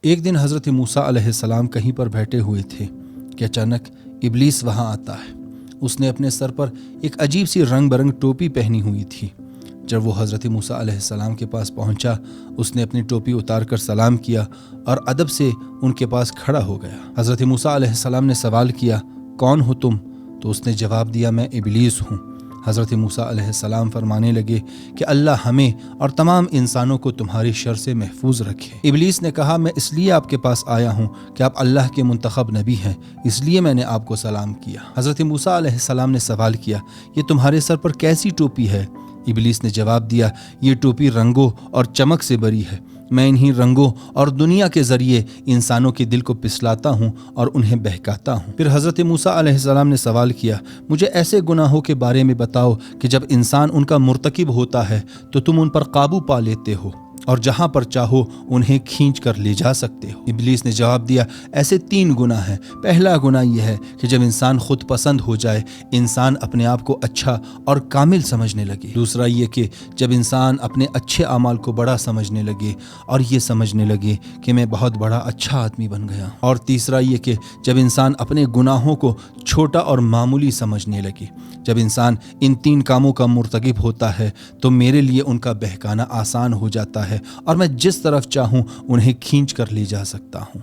ایک دن حضرت موسیٰ علیہ السلام کہیں پر بیٹھے ہوئے تھے کہ اچانک ابلیس وہاں آتا ہے۔ اس نے اپنے سر پر ایک عجیب سی رنگ برنگ ٹوپی پہنی ہوئی تھی۔ جب وہ حضرت موسیٰ علیہ السلام کے پاس پہنچا، اس نے اپنی ٹوپی اتار کر سلام کیا اور ادب سے ان کے پاس کھڑا ہو گیا۔ حضرت موسیٰ علیہ السلام نے سوال کیا، کون ہو تم؟ تو اس نے جواب دیا، میں ابلیس ہوں۔ حضرت موسیٰ علیہ السلام فرمانے لگے کہ اللہ ہمیں اور تمام انسانوں کو تمہاری شر سے محفوظ رکھے۔ ابلیس نے کہا، میں اس لیے آپ کے پاس آیا ہوں کہ آپ اللہ کے منتخب نبی ہیں، اس لیے میں نے آپ کو سلام کیا۔ حضرت موسیٰ علیہ السلام نے سوال کیا، یہ تمہارے سر پر کیسی ٹوپی ہے؟ ابلیس نے جواب دیا، یہ ٹوپی رنگوں اور چمک سے بری ہے۔ میں انہی رنگوں اور دنیا کے ذریعے انسانوں کے دل کو پسلاتا ہوں اور انہیں بہکاتا ہوں۔ پھر حضرت موسیٰ علیہ السلام نے سوال کیا، مجھے ایسے گناہوں کے بارے میں بتاؤ کہ جب انسان ان کا مرتکب ہوتا ہے تو تم ان پر قابو پا لیتے ہو اور جہاں پر چاہو انہیں کھینچ کر لے جا سکتے ہو۔ ابلیس نے جواب دیا، ایسے 3 گناہ ہیں۔ پہلا گناہ یہ ہے کہ جب انسان خود پسند ہو جائے، انسان اپنے آپ کو اچھا اور کامل سمجھنے لگے۔ دوسرا یہ کہ جب انسان اپنے اچھے اعمال کو بڑا سمجھنے لگے اور یہ سمجھنے لگے کہ میں بہت بڑا اچھا آدمی بن گیا۔ اور تیسرا یہ کہ جب انسان اپنے گناہوں کو چھوٹا اور معمولی سمجھنے لگے۔ جب انسان ان 3 کاموں کا مرتکب ہوتا ہے تو میرے لیے ان کا بہکانا آسان ہو جاتا ہے اور میں جس طرف چاہوں انہیں کھینچ کر لے جا سکتا ہوں۔